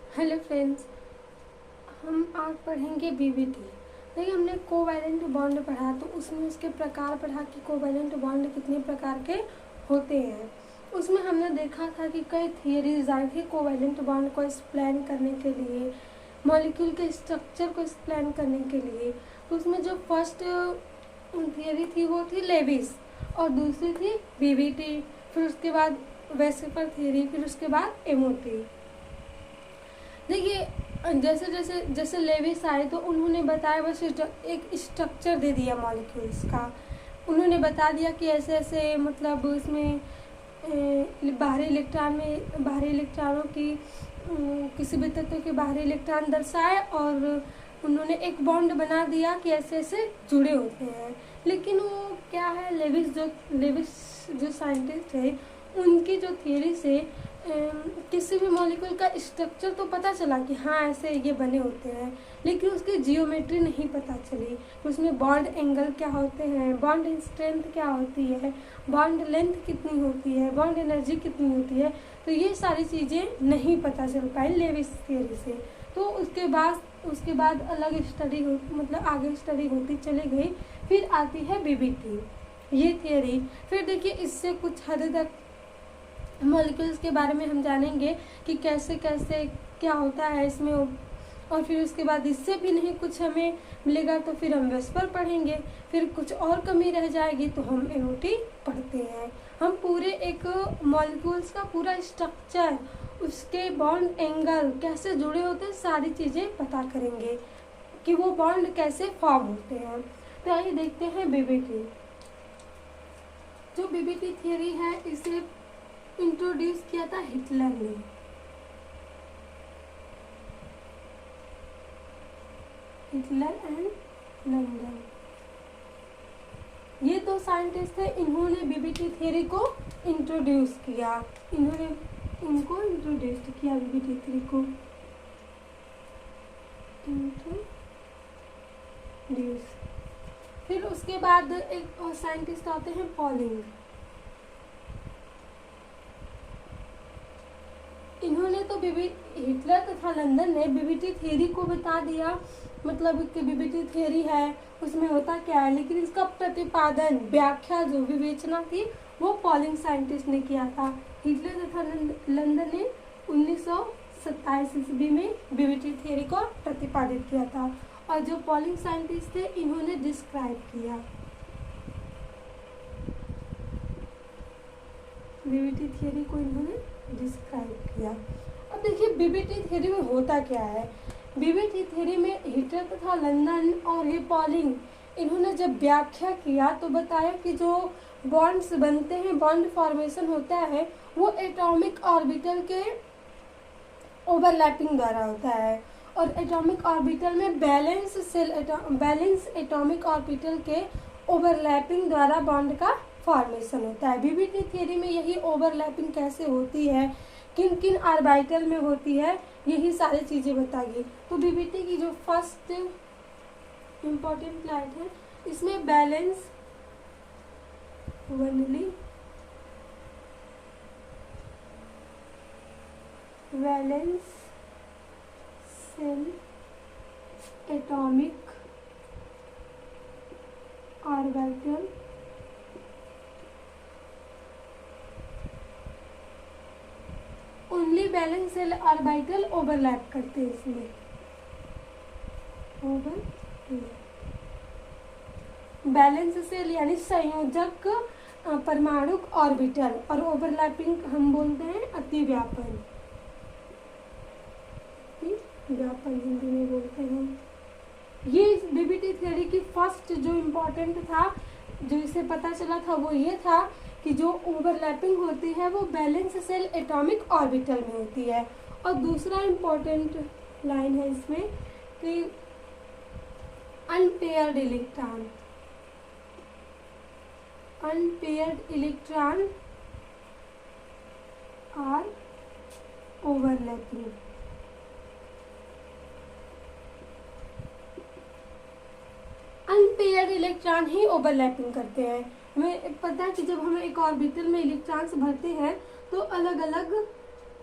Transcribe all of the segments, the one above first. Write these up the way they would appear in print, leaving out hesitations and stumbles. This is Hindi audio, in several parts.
हेलो फ्रेंड्स, हम आज पढ़ेंगे बीबीटी। देखिए, हमने कोवैलेंट बॉन्ड पढ़ा तो उसमें उसके प्रकार पढ़ा कि कोवैलेंट बॉन्ड कितने प्रकार के होते हैं। उसमें हमने देखा था कि कई थियरीज आई थी कोवैलेंट बॉन्ड को एक्सप्लेन करने के लिए, मॉलिक्यूल के स्ट्रक्चर को एक्सप्लेन करने के लिए। तो उसमें जो फर्स्ट थियरी थी वो थी लेविस और दूसरी थी बीबीटी, फिर उसके बाद वेस्पर थियरी, फिर उसके बाद एमओटी। देखिए, जैसे जैसे जैसे लेविस आए तो उन्होंने बताया बस एक स्ट्रक्चर दे दिया मॉलिक्यूल्स का। उन्होंने बता दिया कि ऐसे ऐसे मतलब इसमें बाहरी इलेक्ट्रॉनों की किसी भी तत्व के बाहरी इलेक्ट्रॉन दर्शाए और उन्होंने एक बॉन्ड बना दिया कि ऐसे ऐसे जुड़े होते हैं। लेकिन वो क्या है, लेविस जो साइंटिस्ट है उनकी जो थियरी से किसी भी मॉलिक्यूल का स्ट्रक्चर तो पता चला कि हाँ ऐसे ये बने होते हैं, लेकिन उसकी जियोमेट्री नहीं पता चली। उसमें बॉन्ड एंगल क्या होते हैं, बॉन्ड स्ट्रेंथ क्या होती है, बॉन्ड लेंथ कितनी होती है, बॉन्ड एनर्जी कितनी होती है, तो ये सारी चीज़ें नहीं पता चल पाई लेविस थियरी से। तो उसके बाद अलग स्टडी मतलब आगे स्टडी होती चली गई। फिर आती है बीबीटी, ये थियरी। फिर देखिए, इससे कुछ हद तक मॉलिक्यूल्स के बारे में हम जानेंगे कि कैसे कैसे क्या होता है इसमें। और फिर उसके बाद इससे भी नहीं कुछ हमें मिलेगा तो फिर हम वेस्पर पढ़ेंगे। फिर कुछ और कमी रह जाएगी तो हम एमओटी पढ़ते हैं। हम पूरे एक मॉलिक्यूल्स का पूरा स्ट्रक्चर, उसके बॉन्ड एंगल कैसे जुड़े होते हैं, सारी चीज़ें पता करेंगे कि वो बॉन्ड कैसे फॉर्म होते हैं। तो आइए देखते हैं बीबीटी। जो बीबीटी थियरी है इसे इंट्रोड्यूस किया था हिटलर ने। हिटलर एंड लंदन, ये दो साइंटिस्ट थे, इन्होंने बीबीटी थियरी को इंट्रोड्यूस किया। इनको इंट्रोड्यूस किया बीबीटी थियरी को इंट्रोड्यूस। फिर उसके बाद एक और साइंटिस्ट आते हैं पॉलिंग। इन्होंने तो हिटलर तथा लंदन ने बीबीटी थियरी को बता दिया, मतलब कि बीबीटी थियरी है उसमें होता क्या है, लेकिन इसका प्रतिपादन, व्याख्या, जो विवेचना थी वो पॉलिंग साइंटिस्ट ने किया था। हिटलर तथा लंदन ने 1927 ईस्वी में बीबीटी थियरी को प्रतिपादित किया था और जो पॉलिंग साइंटिस्ट थे इन्होंने डिस्क्राइब किया बीबीटी थियरी को, इन्होंने डिस्क्राइब किया। अब देखिए बीबीटी थियरी में होता क्या है। बीबीटी थियरी में हिटलर तथा लंदन और ये पॉलिंग, इन्होंने जब व्याख्या किया तो बताया कि जो बॉन्ड्स बनते हैं, बॉन्ड फॉर्मेशन होता है, वो एटॉमिक ऑर्बिटल के ओवरलैपिंग द्वारा होता है और एटॉमिक ऑर्बिटल में बैलेंस एटॉमिक ऑर्बिटल के ओवरलैपिंग द्वारा बॉन्ड का फॉर्मेशन होता है। बीबीटी थियरी में यही ओवरलैपिंग कैसे होती है, किन किन ऑर्बिटल में होती है, यही सारी चीज़ें बताइए। तो बीबीटी की जो फर्स्ट इम्पोर्टेंट लाइट है, इसमें valence shell atomic orbital only valence shell orbital overlap करते हैं इसमें, बैलेंस सेल यानी संयोजक परमाणु ऑर्बिटल, और ओवरलैपिंग हम बोलते हैं अतिव्यापन हिंदी में बोलते हैं। ये बीबीटी थियरी की फर्स्ट जो इम्पोर्टेंट था, जो इसे पता चला था, वो ये था कि जो ओवरलैपिंग होती है वो बैलेंस सेल एटॉमिक ऑर्बिटल में होती है। और दूसरा इम्पोर्टेंट लाइन है इसमें कि unpaired electron are overlapping. Unpaired electron ही ओवरलैपिंग करते हैं। हमें पता है कि जब हम एक ऑर्बिटल में इलेक्ट्रॉन्स भरते हैं तो अलग अलग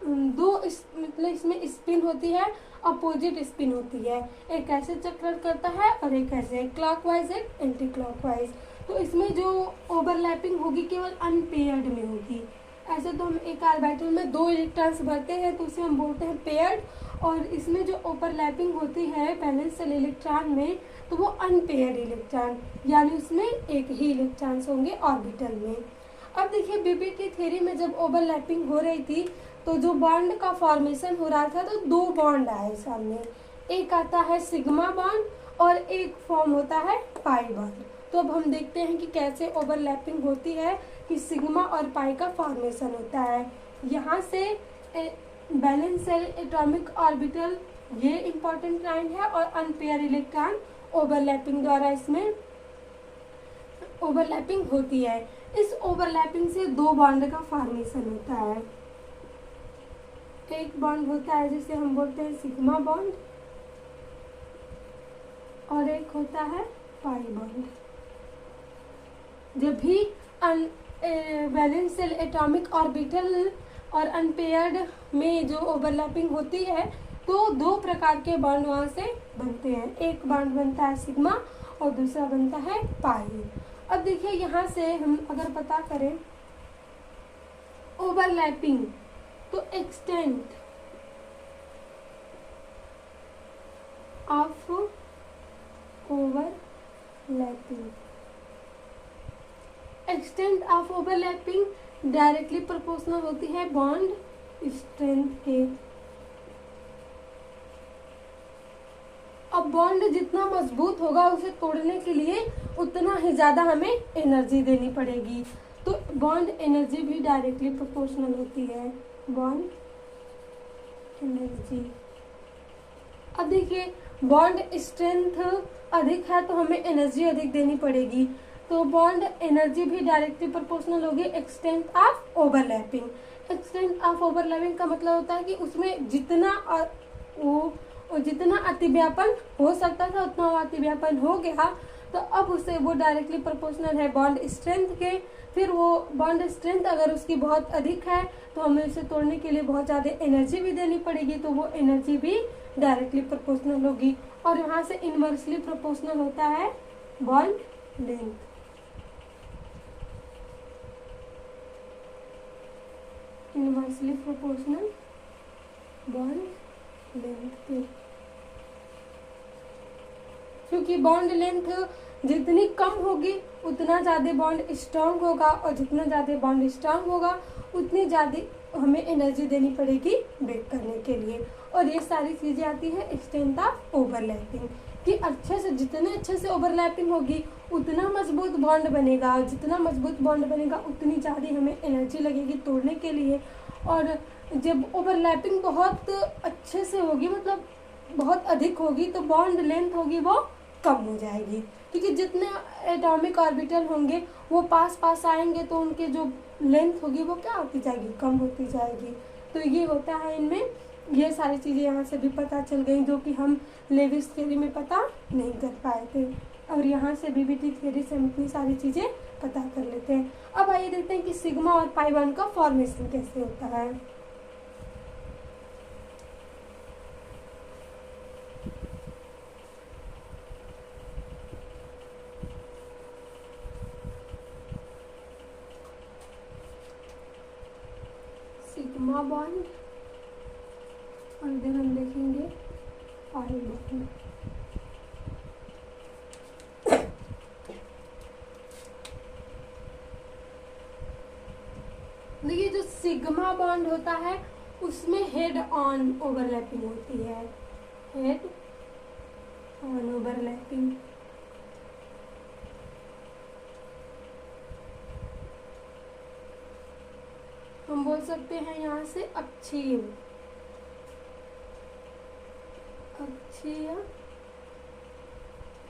मतलब इसमें स्पिन होती है, अपोजिट स्पिन होती है। एक ऐसे चक्कर करता है और एक ऐसे, क्लॉकवाइज एक एंटी क्लॉकवाइज। तो इसमें जो ओवरलैपिंग होगी केवल अनपेयर्ड में होगी। ऐसे तो हम एक ऑर्बिटल में 2 इलेक्ट्रॉन्स भरते हैं तो उसे हम बोलते हैं पेयर्ड, और इसमें जो ओवरलैपिंग होती है वैलेंशियल इलेक्ट्रॉन में तो वो अनपेयर्ड इलेक्ट्रॉन, यानी उसमें एक ही इलेक्ट्रॉन्स होंगे ऑर्बिटल में। अब देखिए बीबीटी थ्योरी में जब ओवरलैपिंग हो रही थी तो जो बॉन्ड का फॉर्मेशन हो रहा था तो 2 बॉन्ड आए सामने, एक आता है सिग्मा बॉन्ड और एक फॉर्म होता है पाई बॉन्ड। तो अब हम देखते हैं कि कैसे ओवरलैपिंग होती है, कि सिग्मा और पाई का फॉर्मेशन होता है। यहाँ से बैलेंशियल एटॉमिक ऑर्बिटल ये इंपॉर्टेंट लाइन है, और अनपेयर इलेक्ट्रॉन ओवरलैपिंग द्वारा इसमें ओवरलैपिंग होती है। इस ओवरलैपिंग से 2 बॉन्ड का फॉर्मेशन होता है। एक बॉन्ड होता है जिसे हम बोलते हैं सिग्मा बॉन्ड, और एक होता है पाई बॉन्ड। जब भी वैलेंशियल एटॉमिक ऑर्बिटल और अनपेयर्ड में जो ओवरलैपिंग होती है तो 2 प्रकार के बॉन्ड वहाँ से बनते हैं। एक बॉन्ड बनता है सिग्मा और दूसरा बनता है पाई। अब देखिए यहाँ से हम अगर पता करें ओवरलैपिंग, तो extent of overlapping, extent of overlapping directly proportional होती है बॉन्ड स्ट्रेंथ के। अब बॉन्ड जितना मजबूत होगा उसे तोड़ने के लिए उतना ही ज्यादा हमें एनर्जी देनी पड़ेगी, तो बॉन्ड एनर्जी भी डायरेक्टली प्रोपोर्शनल होती है, बॉन्ड एनर्जी। अब देखिए बॉन्ड स्ट्रेंथ अधिक है तो हमें एनर्जी अधिक देनी पड़ेगी, तो बॉन्ड एनर्जी भी डायरेक्टली प्रोपोर्शनल होगी extent of overlapping. Extent of overlapping का मतलब होता है कि उसमें जितना अतिव्यापन हो सकता था उतना वो अतिव्यापन हो गया, तो अब उसे वो डायरेक्टली प्रोपोर्शनल है बॉन्ड स्ट्रेंथ के। फिर वो बॉन्ड स्ट्रेंथ अगर उसकी बहुत अधिक है तो हमें उसे तोड़ने के लिए बहुत ज़्यादा एनर्जी भी देनी पड़ेगी, तो वो एनर्जी भी डायरेक्टली प्रोपोर्शनल होगी। और यहाँ से इनवर्सली प्रोपोर्शनल होता है bond length. Inversely proportional bond length पे, क्योंकि बॉन्ड लेंथ जितनी कम होगी उतना ज़्यादा बॉन्ड स्ट्रांग होगा, और जितना ज़्यादा बॉन्ड स्ट्रांग होगा उतनी ज़्यादा हमें एनर्जी देनी पड़ेगी ब्रेक करने के लिए। और ये सारी चीज़ें आती है एक्सटेंट ऑफ ओवरलैपिंग, कि जितने अच्छे से ओवरलैपिंग होगी उतना मजबूत बॉन्ड बनेगा, और जितना मजबूत बॉन्ड बनेगा उतनी ज़्यादा हमें एनर्जी लगेगी तोड़ने के लिए। और जब ओवरलैपिंग बहुत अच्छे से होगी, मतलब बहुत अधिक होगी, तो बॉन्ड लेंथ होगी वो कम हो जाएगी, क्योंकि जितने एटॉमिक ऑर्बिटल होंगे वो पास पास आएंगे तो उनके जो लेंथ होगी वो क्या होती जाएगी, कम होती जाएगी। तो ये होता है इनमें। ये सारी चीज़ें यहाँ से भी पता चल गई जो कि हम लेविस थ्योरी में पता नहीं कर पाए थे, और यहाँ से बीबीटी थ्योरी से हम इतनी सारी चीज़ें पता कर लेते हैं। अब आइए देखते हैं कि सिग्मा और पाई बॉन्ड का फॉर्मेशन कैसे होता है। सिग्मा बॉन्ड और इधर हम देखेंगे पाई बॉन्ड। देखिए जो सिग्मा बॉन्ड होता है उसमें हेड ऑन ओवरलैपिंग होती है, हेड ऑन ओवरलैपिंग। हम बोल सकते हैं यहाँ से अक्षीय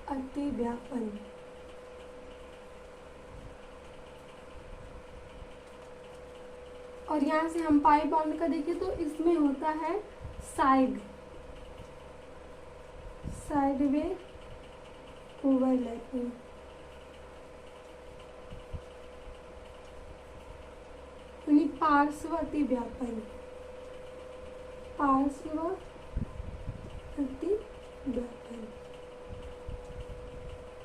अतिव्यापन। और यहाँ से हम पाई बॉन्ड का देखें तो इसमें होता है साइड वे ओवरलैपिंग। यानी पार्श्व अतिव्यापन। पार्श्व अतिव्यापन।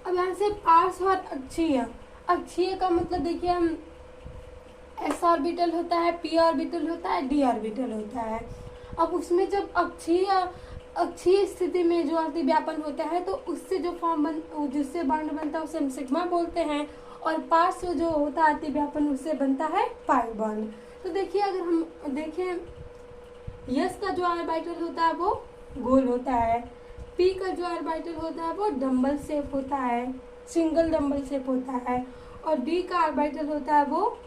अब यहाँ से पार्श्व और अक्षीय, अक्षीय का मतलब देखिए हम s ऑर्बिटल होता है, p ऑर्बिटल होता है, d ऑर्बिटल होता है। अब उसमें जब अक्षीय स्थिति में जो अतिव्यापन होता है तो उससे जो जिससे बॉन्ड बनता है उसे हम सिग्मा बोलते हैं, और पार्श्व जो होता है अतिव्यापन उससे बनता है पाई बॉन्ड। तो देखिए अगर हम देखें यस का जो ऑर्बिटल होता है वो गोल होता है, पी का जो ऑर्बिटल होता है वो डंबल शेप होता है, सिंगल डंबल शेप होता है, और डी का ऑर्बिटल होता है वो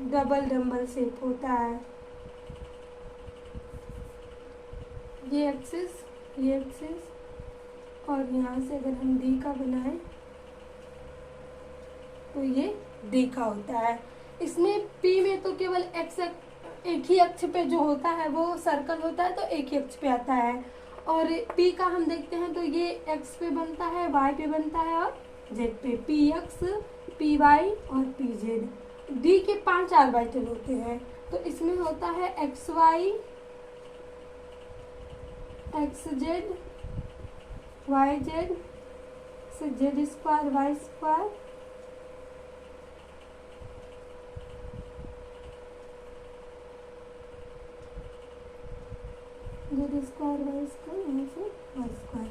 डबल डंबल शेप होता है। ये एक्सिस और यहाँ से अगर हम डी का बनाएं तो ये डी का होता है। इसमें पी में तो केवल एक्स एक ही अक्ष पे जो होता है वो सर्कल होता है तो एक ही अक्ष पे आता है, और पी का हम देखते हैं तो ये एक्स पे बनता है, वाई पे बनता है और जेड पे, पी एक्स, पी वाई और पी जेड। डी के 5 ऑर्बिटल होते हैं तो इसमें होता है X Y, X Z, Y Z, Z square, Y square, Z square, Y square, यहाँ से वाई स्क्वायर।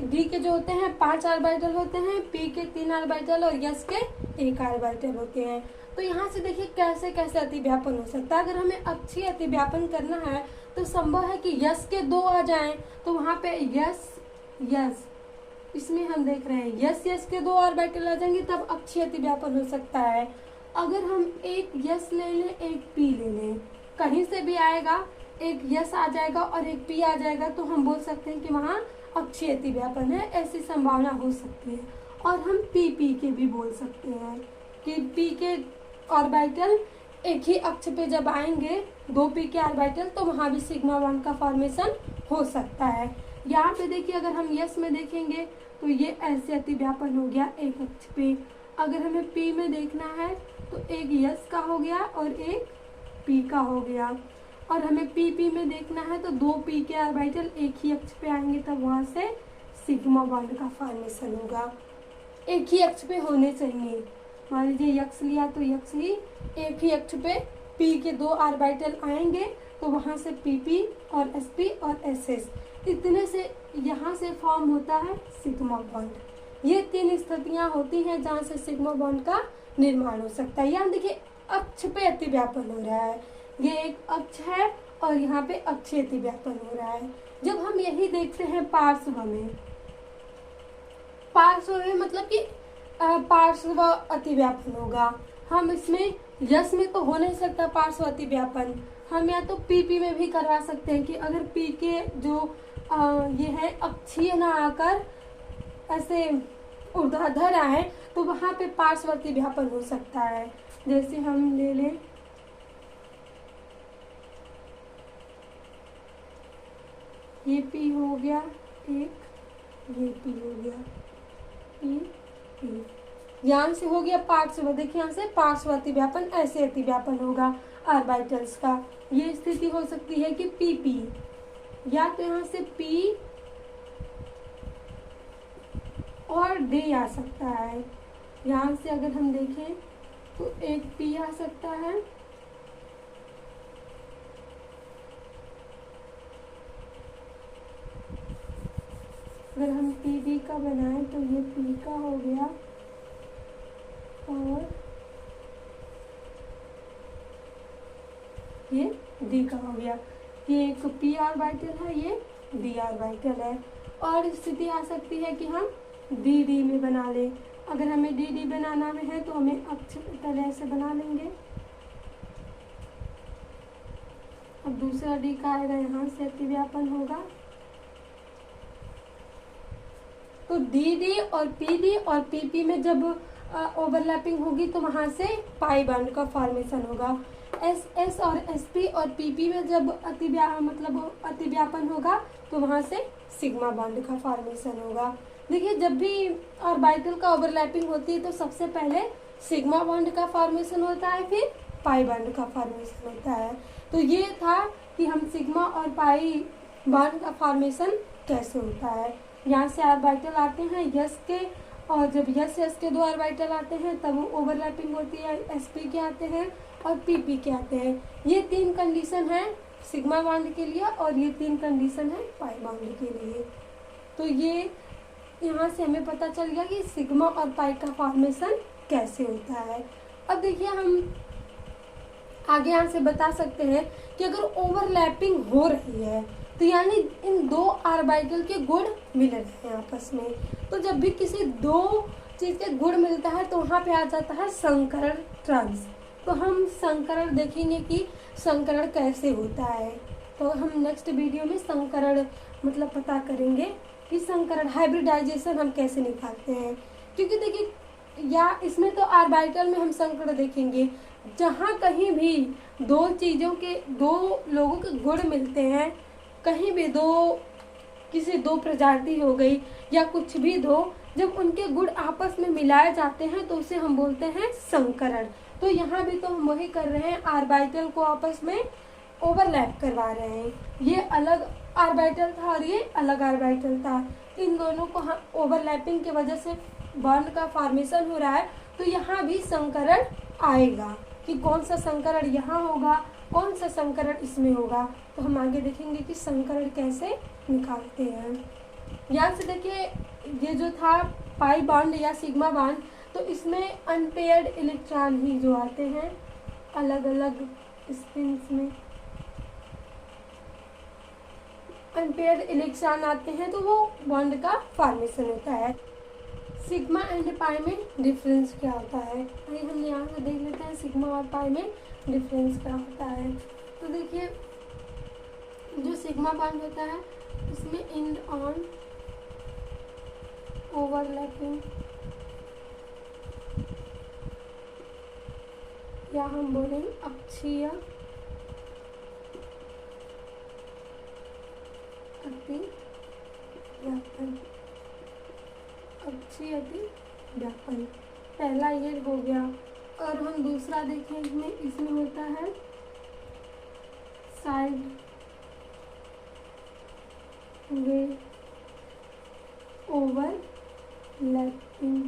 डी के जो होते हैं 5 ऑर्बिटल होते हैं, पी के 3 ऑर्बिटल और यस के 1 ऑर्बिटल होते हैं। तो यहाँ से देखिए कैसे कैसे अतिव्यापन हो सकता है। अगर हमें अक्षीय अतिव्यापन करना है तो संभव है कि यस के 2 आ जाएं, तो वहाँ पे यस इसमें हम देख रहे हैं यस के 2 ऑर्बिटल आ जाएंगे तब अक्षीय अतिव्यापन हो सकता है। अगर हम एक यस ले लें, एक पी ले लें, कहीं से भी आएगा, एक यस आ जाएगा और एक पी आ जाएगा, तो हम बोल सकते हैं कि वहाँ अक्षीय अतिव्यापन है, ऐसी संभावना हो सकती है। और हम पी के भी बोल सकते हैं कि पी के ऑर्बिटल एक ही अक्ष पे जब आएंगे 2 पी के ऑर्बिटल तो वहाँ भी सिग्मा बॉन्ड का फॉर्मेशन हो सकता है। यहाँ पे देखिए अगर हम यस में देखेंगे तो ये ऐसे अतिव्यापन हो गया एक अक्ष पे। अगर हमें पी में देखना है तो एक यस का हो गया और एक पी का हो गया, और हमें पी में देखना है तो 2 पी के ऑर्बिटल एक ही अक्ष पे आएंगे तब वहाँ से सिग्मा बॉन्ड का फॉर्मेशन होगा। एक ही अक्ष पे होने चाहिए, मान लीजिए यक्स लिया तो यक्स ही एक ही अक्ष पे पी के 2 ऑर्बिटल आएंगे तो वहाँ से पी और एसपी और एसएस, इतने से यहाँ से फॉर्म होता है सिग्मा बॉन्ड। ये 3 स्थितियाँ होती हैं जहाँ से सिग्मा बॉन्ड का निर्माण हो सकता है। यहाँ देखिए अक्ष पे अतिव्यापन हो रहा है, ये एक अक्ष है और यहाँ पे अक्षीय अतिव्यापन हो रहा है। जब हम यही देखते हैं पार्श्व में मतलब कि पार्श्व अतिव्यापन होगा। हम इसमें यस में तो हो नहीं सकता पार्श्व अतिव्यापन, हम या तो पी में भी करवा सकते हैं कि अगर पी के जो ये है अक्षीय ना आकर ऐसे ऊर्ध्वाधर आए तो वहाँ पे पार्श्व अतिव्यापन हो सकता है। जैसे हम ले लें ये पी हो गया एक, ये पी हो गया, पी यहाँ से हो गया पार्श्व। देखिए यहाँ से पार्श्व अतिव्यापन, ऐसे अतिव्यापन होगा ऑर्बिटल्स का। ये स्थिति हो सकती है कि पी या तो यहाँ से पी और डी आ सकता है। यहाँ से अगर हम देखें तो एक पी आ सकता है, अगर हम पी डी का बनाएं तो ये पी का हो गया और ये डी का हो गया। ये एक पी ऑर्बिटल है, ये डी ऑर्बिटल है। और स्थिति आ सकती है कि हम डी में बना लें। अगर हमें डी बनाना में है तो हमें अक्ष तरह से बना लेंगे। अब दूसरा डी का आएगा, यहाँ से अतिव्यापन होगा तो डी और पी में जब ओवरलैपिंग होगी तो वहाँ से पाई बॉन्ड का फॉर्मेशन होगा। एस और एसपी और पीपी में जब अतिव्यापन होगा तो वहाँ से सिग्मा बॉन्ड का फॉर्मेशन होगा। देखिए जब भी ऑर्बिटल का ओवरलैपिंग होती है तो सबसे पहले सिग्मा बॉन्ड का फॉर्मेशन होता है, फिर पाई बॉन्ड का फॉर्मेशन होता है। तो ये था कि हम सिग्मा और पाई बॉन्ड का फॉर्मेशन कैसे होता है। यहाँ से ऑर्बिटल आते हैं यस के, और जब यस यस के 2 ऑर्बिटल आते हैं तब वो ओवरलैपिंग होती है, sp के आते हैं और pp के आते हैं। ये 3 कंडीशन है सिग्मा बॉन्ड के लिए और ये 3 कंडीशन है पाई बॉन्ड के लिए। तो ये यहाँ से हमें पता चल गया कि सिग्मा और पाई का फॉर्मेशन कैसे होता है। अब देखिए हम आगे यहाँ से बता सकते हैं कि अगर ओवरलैपिंग हो रही है तो यानी इन 2 ऑर्बिटल के गुण मिल रहे हैं आपस में। तो जब भी किसी 2 चीज़ के गुण मिलता है तो वहाँ पे आ जाता है संकरण ट्रांस। तो हम संकरण देखेंगे कि संकरण कैसे होता है। तो हम नेक्स्ट वीडियो में संकरण मतलब पता करेंगे कि संकरण हाइब्रिडाइजेशन हम कैसे निकालते हैं। क्योंकि देखिए या इसमें तो ऑर्बिटल में हम संकरण देखेंगे जहाँ कहीं भी 2 चीज़ों के 2 लोगों के गुण मिलते हैं, कहीं भी किसी 2 प्रजाति हो गई या कुछ भी 2, जब उनके गुण आपस में मिलाए जाते हैं तो उसे हम बोलते हैं संकरण। तो यहाँ भी तो हम वही कर रहे हैं, ऑर्बिटल को आपस में ओवरलैप करवा रहे हैं। ये अलग ऑर्बिटल था और ये अलग ऑर्बिटल था, इन दोनों को हम ओवरलैपिंग की वजह से बॉन्ड का फॉर्मेशन हो रहा है। तो यहाँ भी संकरण आएगा कि कौन सा संकरण यहाँ होगा, कौन सा संकरण इसमें होगा। तो हम आगे देखेंगे कि संकरण कैसे निकालते हैं। यहाँ से देखिए ये जो था पाई बॉन्ड या सिग्मा बॉन्ड, तो इसमें अनपेयर्ड इलेक्ट्रॉन ही जो आते हैं अलग अलग स्पिन्स में अनपेयर्ड इलेक्ट्रॉन आते हैं, तो वो बॉन्ड का फॉर्मेशन होता है। सिग्मा एंड पाई में डिफरेंस क्या होता है, आइए हम यहाँ से देख लेते हैं सिग्मा और पाई में डिफरेंस क्या होता है। तो देखिए जो सिग्मा बॉन्ड होता है इसमें एंड ऑन ओवरलैपिंग या हम बोलेंगे अक्षीय अतिव्यापन, अक्षीय अतिव्यापन पहला ये हो गया। और हम दूसरा देखें इसमें होता है साइड वे ओवरलैपिंग,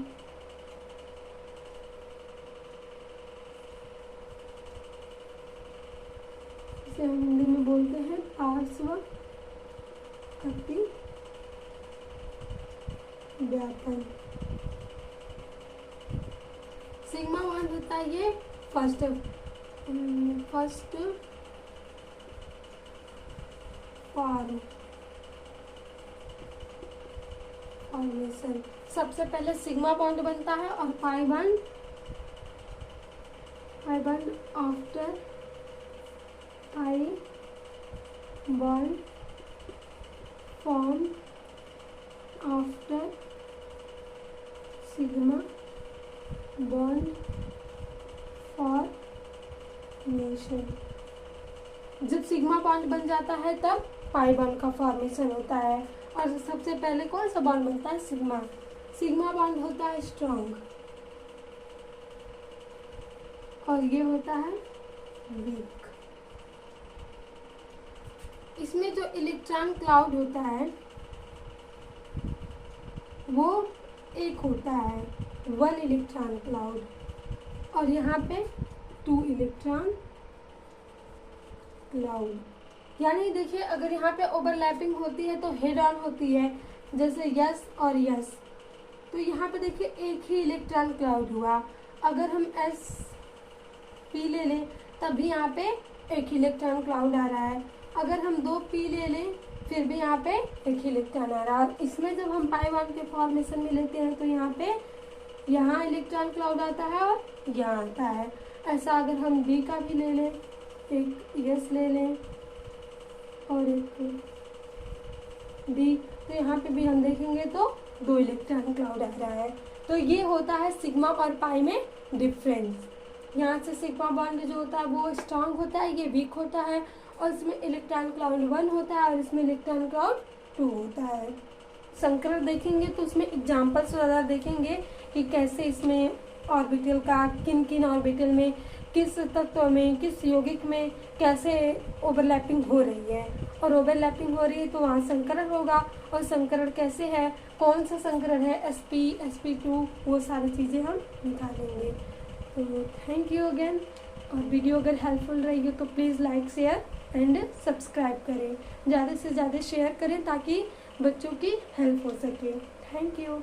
इसे हम हिंदी में बोलते हैं पार्श्व अतिव्यापन। सिग्मा बॉन्ड होता है ये फर्स्ट फॉर्मेशन, सबसे पहले सिग्मा बॉन्ड बनता है और pi bond after pi bond form after sigma bond formation. जब सिग्मा बॉन्ड बन जाता है तब पाई बॉन्ड का फॉर्मेशन होता है। और सबसे पहले कौन सा बॉन्ड बनता है, सिग्मा बॉन्ड होता है स्ट्रॉन्ग और ये होता है वीक। इसमें जो इलेक्ट्रॉन क्लाउड होता है वो एक होता है 1 इलेक्ट्रॉन क्लाउड और यहाँ पे 2 इलेक्ट्रॉन क्लाउड। यानी देखिए अगर यहाँ पे ओवरलैपिंग होती है तो हेड ऑन होती है, जैसे यस और यस, तो यहाँ पे देखिए एक ही इलेक्ट्रॉन क्लाउड हुआ। अगर हम एस पी ले लें तब भी यहाँ पे एक ही इलेक्ट्रॉन क्लाउड आ रहा है। अगर हम 2 पी ले लें फिर भी यहाँ पे एक ही इलेक्ट्रॉन आ रहा है। और इसमें जब हम पाई बॉन्ड के फॉर्मेशन में लेते हैं तो यहाँ पे यहाँ इलेक्ट्रॉन क्लाउड आता है और यहाँ आता है। ऐसा अगर हम बी का भी ले लें, एक यस ले लें और एक बी, तो यहाँ पे भी हम देखेंगे तो 2 इलेक्ट्रॉन क्लाउड आ रहा है। तो ये होता है सिग्मा और पाई में डिफरेंस। यहाँ से सिग्मा बॉन्ड जो होता है वो स्ट्रांग होता है, ये वीक होता है और इसमें इलेक्ट्रॉन क्लाउड 1 होता है और इसमें इलेक्ट्रॉन क्लाउड 2 होता है। संकरण देखेंगे तो उसमें एग्जाम्पल्स ज़्यादा देखेंगे कि कैसे इसमें ऑर्बिटल का किन किन ऑर्बिटल में किस तत्व में, किस यौगिक में कैसे ओवरलैपिंग हो रही है, और ओवरलैपिंग हो रही है तो वहाँ संकरण होगा, और संकरण कैसे है, कौन सा संकरण है, sp sp2, वो सारी चीज़ें हम निकालेंगे। तो थैंक यू अगेन, और वीडियो अगर हेल्पफुल रही हो तो please like share and subscribe करें, ज़्यादा से ज़्यादा शेयर करें ताकि बच्चों की हेल्प हो सके। Thank you.